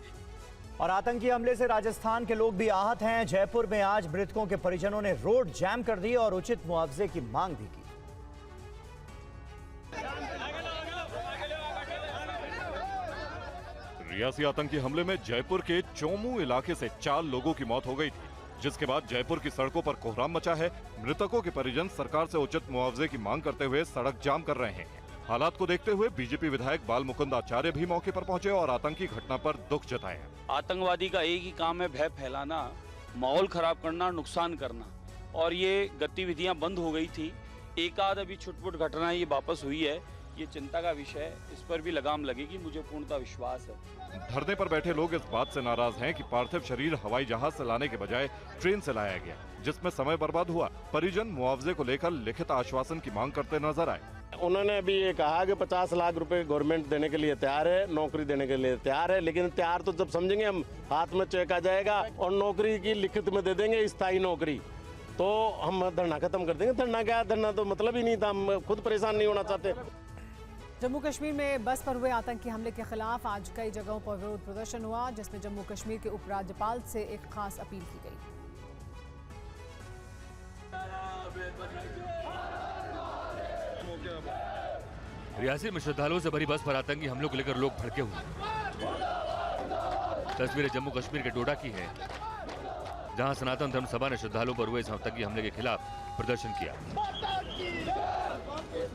और आतंकी हमले से राजस्थान के लोग भी आहत हैं। जयपुर में आज मृतकों के परिजनों ने रोड जैम कर दी और उचित मुआवजे की मांग भी की। रियासी आतंकी हमले में जयपुर के चोमू इलाके से 4 लोगों की मौत हो गई थी, जिसके बाद जयपुर की सड़कों पर कोहराम मचा है। मृतकों के परिजन सरकार से उचित मुआवजे की मांग करते हुए सड़क जाम कर रहे हैं। हालात को देखते हुए बीजेपी विधायक बाल मुकुंद आचार्य भी मौके पर पहुंचे और आतंकी घटना पर दुख जताया। आतंकवादी का एक ही काम है भय फैलाना, माहौल खराब करना, नुकसान करना, और ये गतिविधियां बंद हो गई थी। एक आध अभी छुटपुट घटना ये वापस हुई है, ये चिंता का विषय है। इस पर भी लगाम लगेगी, मुझे पूर्णतः विश्वास है। धरने पर बैठे लोग इस बात से नाराज हैं कि पार्थिव शरीर हवाई जहाज से लाने के बजाय ट्रेन से लाया गया, जिसमें समय बर्बाद हुआ। परिजन मुआवजे को लेकर लिखित आश्वासन की मांग करते नजर आए। उन्होंने अभी ये कहा कि 50 लाख रुपए गवर्नमेंट देने के लिए तैयार है, नौकरी देने के लिए तैयार है, लेकिन तैयार तो जब समझेंगे हम हाथ में चेक आ जाएगा और नौकरी की लिखित में दे देंगे, स्थायी नौकरी, तो हम धरना खत्म कर देंगे। धरना क्या, धरना तो मतलब ही नहीं था, हम खुद परेशान नहीं होना चाहते। जम्मू कश्मीर में बस पर हुए आतंकी हमले के खिलाफ आज कई जगहों पर विरोध प्रदर्शन हुआ, जिसमें जम्मू कश्मीर के उपराज्यपाल से एक खास अपील की गई। रियासी में श्रद्धालुओं से भरी बस पर आतंकी हमलों को लेकर लोग भड़के हुए। तस्वीरें जम्मू कश्मीर के डोडा की है, जहां सनातन धर्म सभा ने श्रद्धालुओं पर हुए इस आतंकी हमले के खिलाफ प्रदर्शन किया।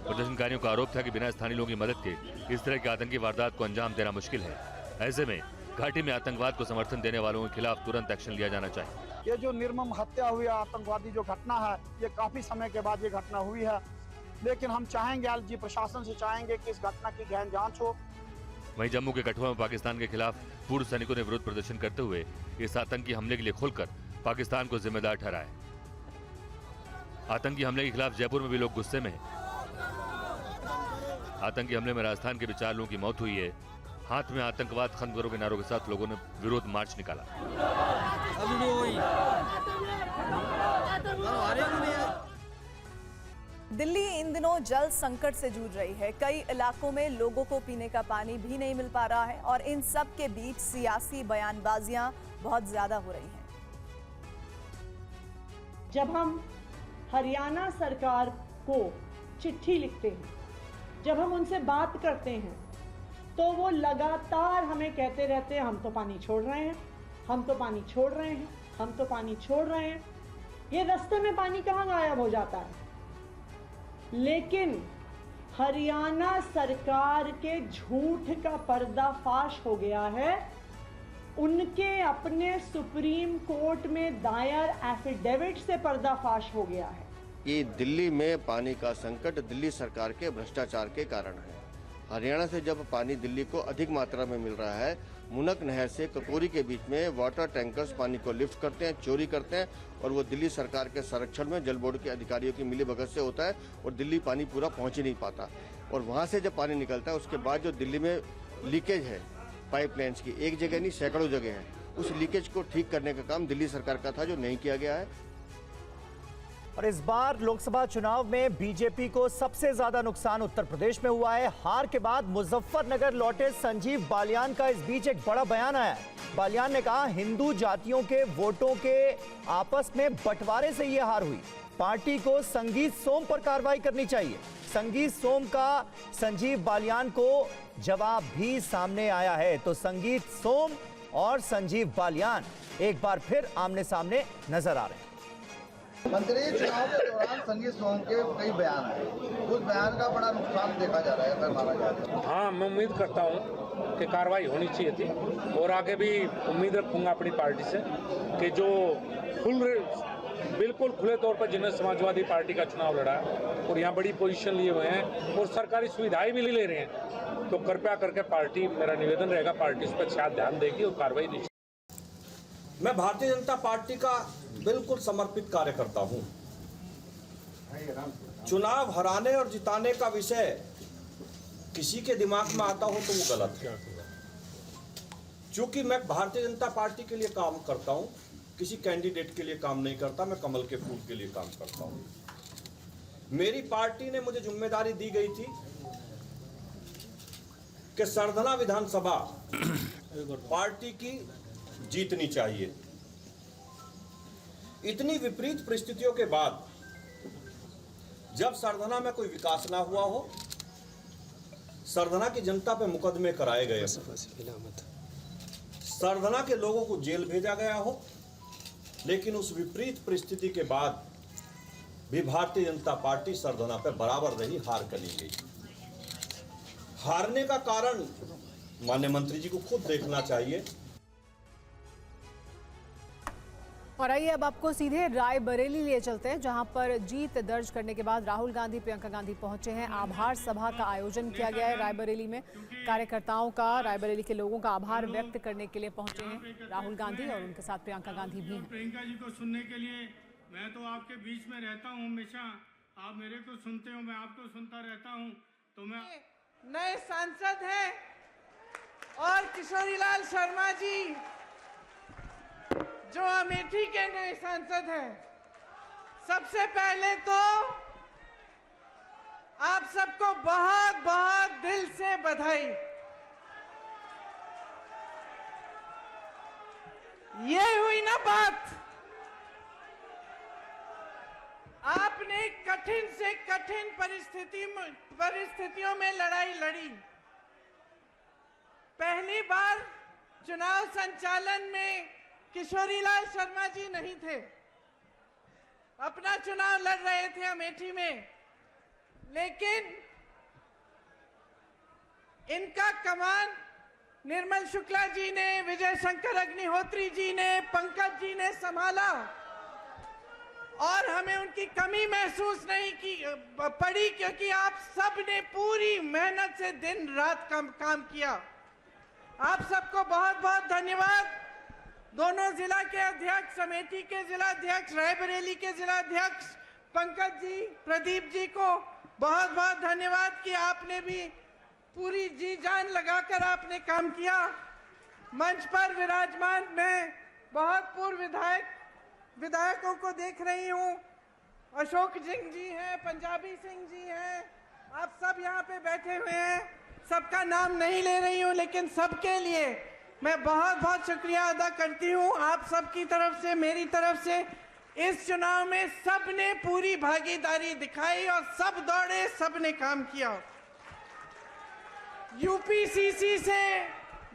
प्रदर्शनकारियों का आरोप था कि बिना स्थानीय लोगों की मदद के इस तरह की आतंकी वारदात को अंजाम देना मुश्किल है। ऐसे में घाटी में आतंकवाद को समर्थन देने वालों के खिलाफ तुरंत एक्शन लिया जाना चाहिए। ये जो निर्मम हत्या हुई है, आतंकवादी जो घटना है, ये काफी समय के बाद ये घटना हुई है, लेकिन हम चाहेंगे, एलजी प्रशासन से चाहेंगे कि इस घटना की गहन जांच हो। वहीं जम्मू के कठुआ में पाकिस्तान के खिलाफ पूर्व सैनिकों ने विरोध प्रदर्शन करते हुए इस आतंकी हमले के लिए खुलकर पाकिस्तान को जिम्मेदार ठहराया। आतंकी हमले के खिलाफ जयपुर में भी लोग गुस्से में हैं। आतंकी हमले में राजस्थान के भी 4 लोगों की मौत हुई है। हाथ में आतंकवाद खत्म करो के नारों के साथ लोगों ने विरोध मार्च निकाला। दिल्ली इन दिनों जल संकट से जूझ रही है। कई इलाकों में लोगों को पीने का पानी भी नहीं मिल पा रहा है और इन सब के बीच सियासी बयानबाजियां बहुत ज्यादा हो रही हैं। जब हम हरियाणा सरकार को चिट्ठी लिखते हैं, जब हम उनसे बात करते हैं, तो वो लगातार हमें कहते रहते हैं हम तो पानी छोड़ रहे हैं, हम तो पानी छोड़ रहे हैं, हम तो पानी छोड़ रहे हैं। ये रास्ते में पानी कहाँ गायब हो जाता है। लेकिन हरियाणा सरकार के झूठ का पर्दाफाश हो गया है। उनके अपने सुप्रीम कोर्ट में दायर एफिडेविट से पर्दाफाश हो गया है। ये दिल्ली में पानी का संकट दिल्ली सरकार के भ्रष्टाचार के कारण है। हरियाणा से जब पानी दिल्ली को अधिक मात्रा में मिल रहा है, मुनक नहर से ककोरी के बीच में वाटर टैंकर्स पानी को लिफ्ट करते हैं, चोरी करते हैं और वो दिल्ली सरकार के संरक्षण में जल बोर्ड के अधिकारियों की मिलीभगत से होता है और दिल्ली पानी पूरा पहुंच ही नहीं पाता। और वहां से जब पानी निकलता है उसके बाद जो दिल्ली में लीकेज है पाइपलाइंस की, एक जगह नहीं सैकड़ों जगह है, उस लीकेज को ठीक करने का काम दिल्ली सरकार का था जो नहीं किया गया है। और इस बार लोकसभा चुनाव में बीजेपी को सबसे ज्यादा नुकसान उत्तर प्रदेश में हुआ है। हार के बाद मुजफ्फरनगर लौटे संजीव बालियान का इस बीच एक बड़ा बयान आया। बालियान ने कहा हिंदू जातियों के वोटों के आपस में बंटवारे से यह हार हुई। पार्टी को संगीत सोम पर कार्रवाई करनी चाहिए। संगीत सोम का संजीव बालियान को जवाब भी सामने आया है। तो संगीत सोम और संजीव बालियान एक बार फिर आमने सामने नजर आ रहे हैं। मंत्री चुनाव के दौरान संगीत सोम के कई बयान आए, उस बयान का बड़ा नुकसान देखा जा रहा है, अगर माना जाए। हाँ, मैं उम्मीद करता हूँ कि कार्रवाई होनी चाहिए थी और आगे भी उम्मीद रखूंगा अपनी पार्टी से कि जो बिल्कुल खुले तौर पर जिन्होंने समाजवादी पार्टी का चुनाव लड़ा और यहाँ बड़ी पोजीशन लिए हुए हैं और सरकारी सुविधाएं भी ले रहे हैं, तो कृपया करके पार्टी, मेरा निवेदन रहेगा, पार्टी इस पर शायद ध्यान देगी और कार्रवाई नहीं। मैं भारतीय जनता पार्टी का बिल्कुल समर्पित कार्यकर्ता हूं। चुनाव हराने और जिताने का विषय किसी के दिमाग में आता हो तो वो गलत है। क्योंकि मैं भारतीय जनता पार्टी के लिए काम करता हूं, किसी कैंडिडेट के लिए काम नहीं करता, मैं कमल के फूल के लिए काम करता हूं। मेरी पार्टी ने मुझे जिम्मेदारी दी गई थी कि सरधना विधानसभा पार्टी की जीतनी चाहिए। इतनी विपरीत परिस्थितियों के बाद जब सरधना में कोई विकास ना हुआ हो, सरधना की जनता पे मुकदमे कराए गए, सरधना के लोगों को जेल भेजा गया हो, लेकिन उस विपरीत परिस्थिति के बाद भी भारतीय जनता पार्टी सरधना पे बराबर रही, हार करी गई। हारने का कारण माननीय मंत्री जी को खुद देखना चाहिए। और आइए अब आपको सीधे रायबरेली लिए चलते हैं, जहां पर जीत दर्ज करने के बाद राहुल गांधी, प्रियंका गांधी पहुंचे हैं। आभार सभा का आयोजन किया गया है रायबरेली में। कार्यकर्ताओं का, रायबरेली के लोगों का आभार व्यक्त करने के लिए पहुंचे हैं राहुल गांधी और उनके साथ प्रियंका गांधी भी हैं। प्रियंका जी को सुनने के लिए मैं तो आपके बीच में रहता हूँ हमेशा, आप मेरे को सुनते हो, मैं आपको सुनता रहता हूँ। तो मैं नए सांसद हैं और किशोरीलाल शर्मा जी जो अमेठी के नए सांसद हैं, सबसे पहले तो आप सबको बहुत बहुत दिल से बधाई। ये हुई ना बात, आपने कठिन से कठिन परिस्थितियों में लड़ाई लड़ी। पहली बार चुनाव संचालन में किशोरीलाल शर्मा जी नहीं थे, अपना चुनाव लड़ रहे थे अमेठी में, लेकिन इनका कमान निर्मल शुक्ला जी ने, विजय शंकर अग्निहोत्री जी ने, पंकज जी ने संभाला और हमें उनकी कमी महसूस नहीं पड़ी, क्योंकि आप सब ने पूरी मेहनत से दिन रात काम किया। आप सबको बहुत बहुत धन्यवाद। दोनों जिला के अध्यक्ष, अमेठी के जिला अध्यक्ष, रायबरेली के जिला अध्यक्ष पंकज जी, प्रदीप जी को बहुत बहुत धन्यवाद कि आपने भी पूरी जी जान लगाकर आपने काम किया। मंच पर विराजमान मैं बहुत पूर्व विधायकों को देख रही हूँ। अशोक सिंह जी हैं, पंजाबी सिंह जी हैं, आप सब यहाँ पे बैठे हुए हैं। सबका नाम नहीं ले रही हूँ, लेकिन सबके लिए मैं बहुत बहुत शुक्रिया अदा करती हूँ आप सबकी तरफ से, मेरी तरफ से। इस चुनाव में सबने पूरी भागीदारी दिखाई और सब दौड़े, सबने काम किया।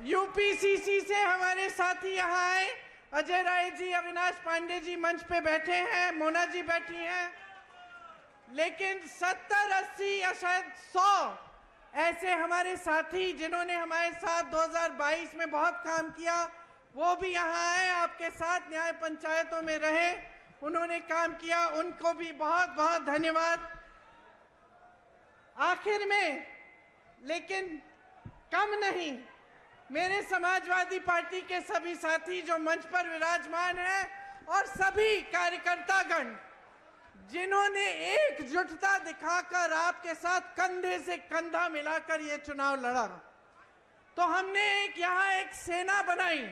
यूपीसीसी से हमारे साथी यहाँ आए, अजय राय जी, अविनाश पांडे जी मंच पे बैठे हैं, मोना जी बैठी हैं, लेकिन 70, 80 या शायद 100 ऐसे हमारे साथी जिन्होंने हमारे साथ 2022 में बहुत काम किया, वो भी यहाँ आए, आपके साथ न्याय पंचायतों में रहे, उन्होंने काम किया, उनको भी बहुत बहुत धन्यवाद। आखिर में लेकिन कम नहीं, मेरे समाजवादी पार्टी के सभी साथी जो मंच पर विराजमान हैं और सभी कार्यकर्तागण जिन्होंने एकजुटता दिखाकर आपके साथ कंधे से कंधा मिलाकर ये चुनाव लड़ा, तो हमने यहाँ एक सेना बनाई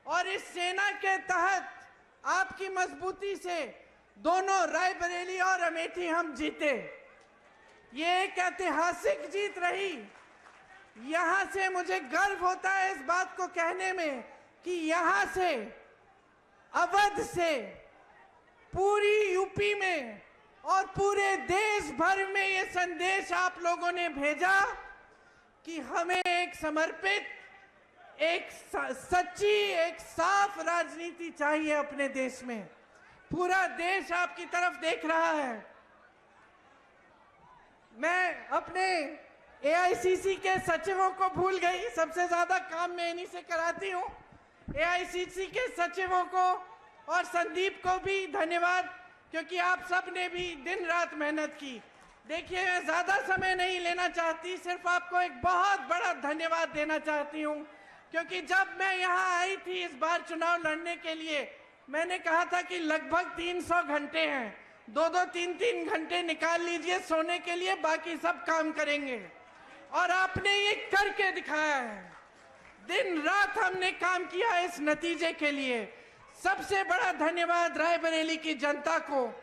और इस सेना के तहत आपकी मजबूती से दोनों रायबरेली और अमेठी हम जीते। ये एक ऐतिहासिक जीत रही। यहाँ से मुझे गर्व होता है इस बात को कहने में कि यहाँ से, अवध से, पूरी यूपी में और पूरे देश भर में ये संदेश आप लोगों ने भेजा कि हमें एक समर्पित, एक सच्ची, एक साफ राजनीति चाहिए अपने देश में। पूरा देश आपकी तरफ देख रहा है। मैं अपने एआईसीसी के सचिवों को भूल गई, सबसे ज्यादा काम मैं इन्हीं से कराती हूँ। एआईसीसी के सचिवों को और संदीप को भी धन्यवाद, क्योंकि आप सब ने भी दिन रात मेहनत की। देखिए, मैं ज्यादा समय नहीं लेना चाहती, सिर्फ आपको एक बहुत बड़ा धन्यवाद देना चाहती हूँ, क्योंकि जब मैं यहाँ आई थी इस बार चुनाव लड़ने के लिए, मैंने कहा था कि लगभग 300 घंटे हैं, 2-2, 3-3 घंटे निकाल लीजिए सोने के लिए, बाकी सब काम करेंगे। और आपने ये करके दिखाया है। दिन रात हमने काम किया इस नतीजे के लिए। सबसे बड़ा धन्यवाद रायबरेली की जनता को,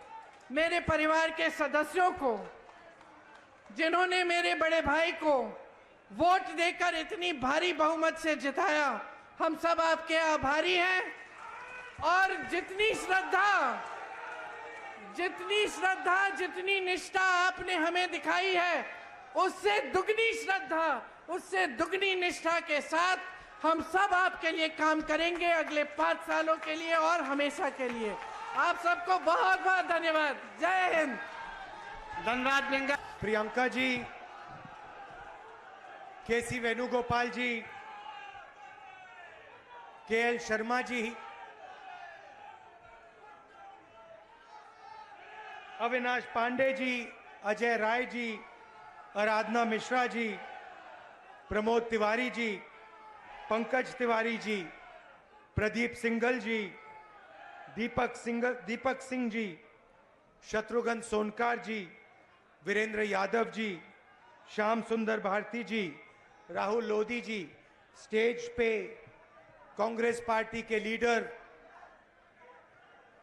मेरे परिवार के सदस्यों को, जिन्होंने मेरे बड़े भाई को वोट देकर इतनी भारी बहुमत से जिताया। हम सब आपके आभारी हैं। और जितनी श्रद्धा, जितनी निष्ठा आपने हमें दिखाई है, उससे दुगनी श्रद्धा, उससे दुगनी निष्ठा के साथ हम सब आपके लिए काम करेंगे अगले 5 सालों के लिए और हमेशा के लिए। आप सबको बहुत बहुत धन्यवाद। जय हिंद। धन्यवाद लिंगा। प्रियंका जी, केसी वेणुगोपाल जी, केएल शर्मा जी, अविनाश पांडे जी, अजय राय जी, आराधना मिश्रा जी, प्रमोद तिवारी जी, पंकज तिवारी जी, प्रदीप सिंघल जी, दीपक सिंह जी, शत्रुघ्न सोनकार जी, वीरेंद्र यादव जी, श्याम सुंदर भारती जी, राहुल लोधी जी, स्टेज पे कांग्रेस पार्टी के लीडर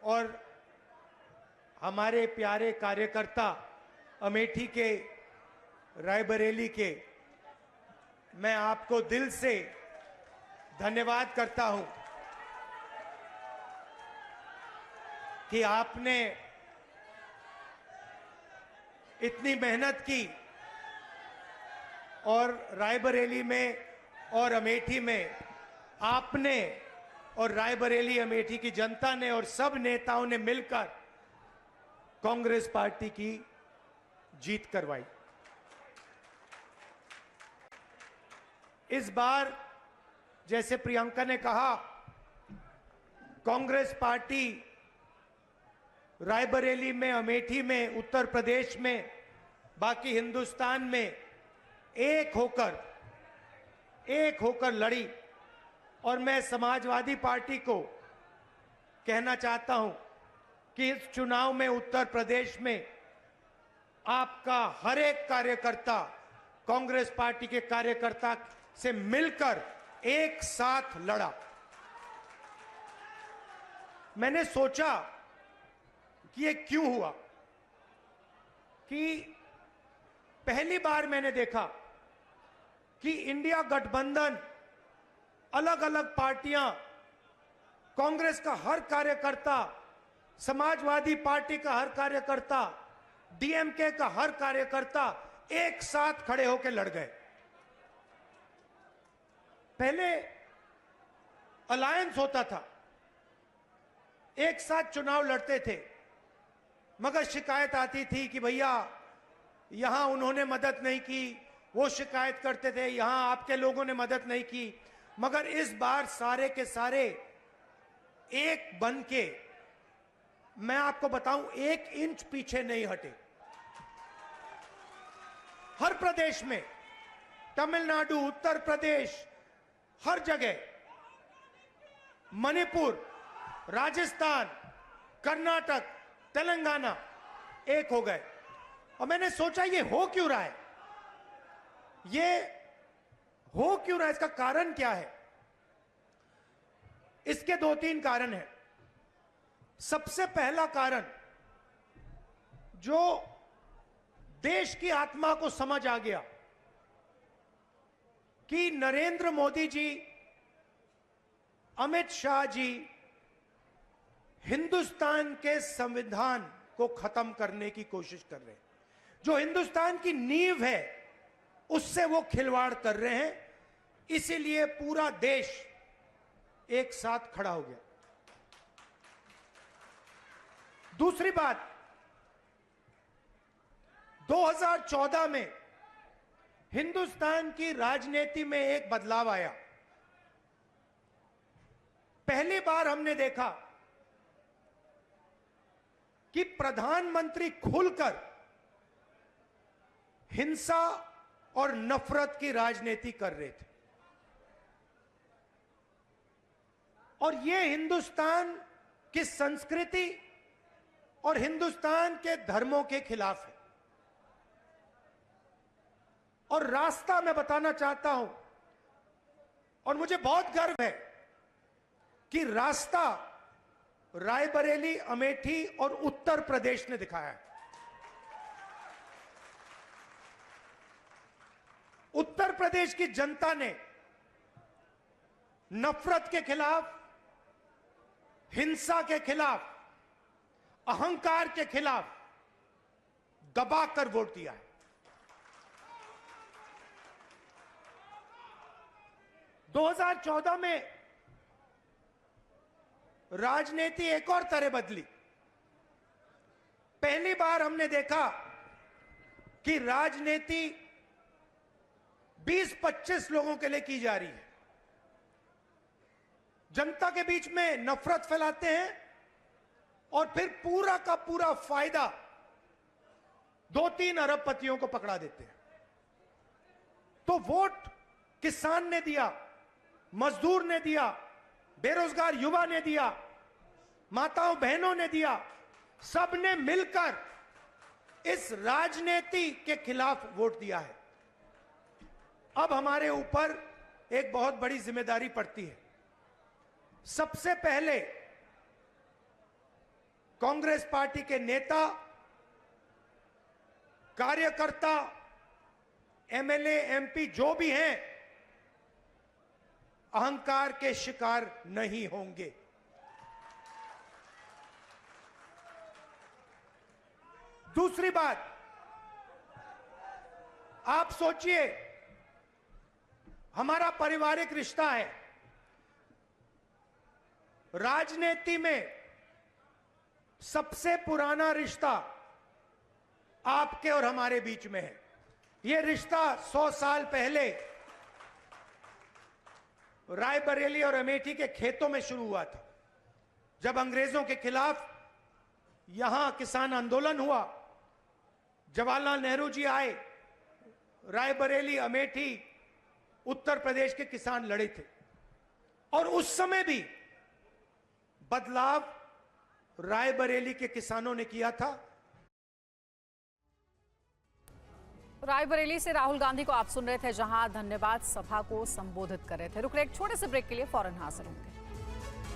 और हमारे प्यारे कार्यकर्ता अमेठी के, रायबरेली के, मैं आपको दिल से धन्यवाद करता हूं कि आपने इतनी मेहनत की और रायबरेली में और अमेठी में आपने और रायबरेली अमेठी की जनता ने और सब नेताओं ने मिलकर कांग्रेस पार्टी की जीत करवाई। इस बार जैसे प्रियंका ने कहा, कांग्रेस पार्टी रायबरेली में, अमेठी में, उत्तर प्रदेश में, बाकी हिंदुस्तान में एक होकर लड़ी। और मैं समाजवादी पार्टी को कहना चाहता हूं कि इस चुनाव में उत्तर प्रदेश में आपका हर एक कार्यकर्ता कांग्रेस पार्टी के कार्यकर्ता से मिलकर एक साथ लड़ा। मैंने सोचा कि ये क्यों हुआ, कि पहली बार मैंने देखा कि इंडिया गठबंधन, अलग अलग पार्टियां, कांग्रेस का हर कार्यकर्ता, समाजवादी पार्टी का हर कार्यकर्ता, डीएमके का हर कार्यकर्ता एक साथ खड़े होकर लड़ गए। पहले अलायंस होता था, एक साथ चुनाव लड़ते थे, मगर शिकायत आती थी कि भैया यहां उन्होंने मदद नहीं की, वो शिकायत करते थे यहां आपके लोगों ने मदद नहीं की। मगर इस बार सारे के सारे एक बन के, मैं आपको बताऊं, 1 इंच पीछे नहीं हटे। हर प्रदेश में तमिलनाडु, उत्तर प्रदेश, हर जगह, मणिपुर, राजस्थान, कर्नाटक, तेलंगाना एक हो गए। और मैंने सोचा ये हो क्यों रहा है, ये हो क्यों रहा है, इसका कारण क्या है? इसके 2-3 कारण हैं। सबसे पहला कारण, जो देश की आत्मा को समझ आ गया कि नरेंद्र मोदी जी, अमित शाह जी हिंदुस्तान के संविधान को खत्म करने की कोशिश कर रहे हैं। जो हिंदुस्तान की नींव है उससे वो खिलवाड़ कर रहे हैं, इसीलिए पूरा देश एक साथ खड़ा हो गया। दूसरी बात, 2014 में हिंदुस्तान की राजनीति में एक बदलाव आया। पहली बार हमने देखा कि प्रधानमंत्री खुलकर हिंसा और नफरत की राजनीति कर रहे थे, और यह हिंदुस्तान की संस्कृति और हिंदुस्तान के धर्मों के खिलाफ है। और रास्ता मैं बताना चाहता हूं, और मुझे बहुत गर्व है कि रास्ता रायबरेली, अमेठी और उत्तर प्रदेश ने दिखाया है। उत्तर प्रदेश की जनता ने नफरत के खिलाफ, हिंसा के खिलाफ, अहंकार के खिलाफ दबाकर वोट दिया है। – 2014 में राजनीति एक और तरह बदली। पहली बार हमने देखा कि राजनीति 20-25 लोगों के लिए की जा रही है। जनता के बीच में नफरत फैलाते हैं और फिर पूरा का पूरा फायदा 2-3 अरबपतियों को पकड़ा देते हैं। तो वोट किसान ने दिया, मजदूर ने दिया, बेरोजगार युवा ने दिया, माताओं बहनों ने दिया, सबने मिलकर इस राजनीति के खिलाफ वोट दिया है। अब हमारे ऊपर एक बहुत बड़ी जिम्मेदारी पड़ती है। सबसे पहले कांग्रेस पार्टी के नेता, कार्यकर्ता, एमएलए, एमपी जो भी हैं, अहंकार के शिकार नहीं होंगे। दूसरी बात, आप सोचिए, हमारा पारिवारिक रिश्ता है। राजनीति में सबसे पुराना रिश्ता आपके और हमारे बीच में है। यह रिश्ता 100 साल पहले रायबरेली और अमेठी के खेतों में शुरू हुआ था। जब अंग्रेजों के खिलाफ यहां किसान आंदोलन हुआ, जवाहरलाल नेहरू जी आए, रायबरेली, अमेठी, उत्तर प्रदेश के किसान लड़े थे, और उस समय भी बदलाव रायबरेली के किसानों ने किया था। रायबरेली से राहुल गांधी को आप सुन रहे थे, जहां धन्यवाद सभा को संबोधित कर रहे थे। रुक रहे एक छोटे से ब्रेक के लिए, फौरन हाजिर होंगे।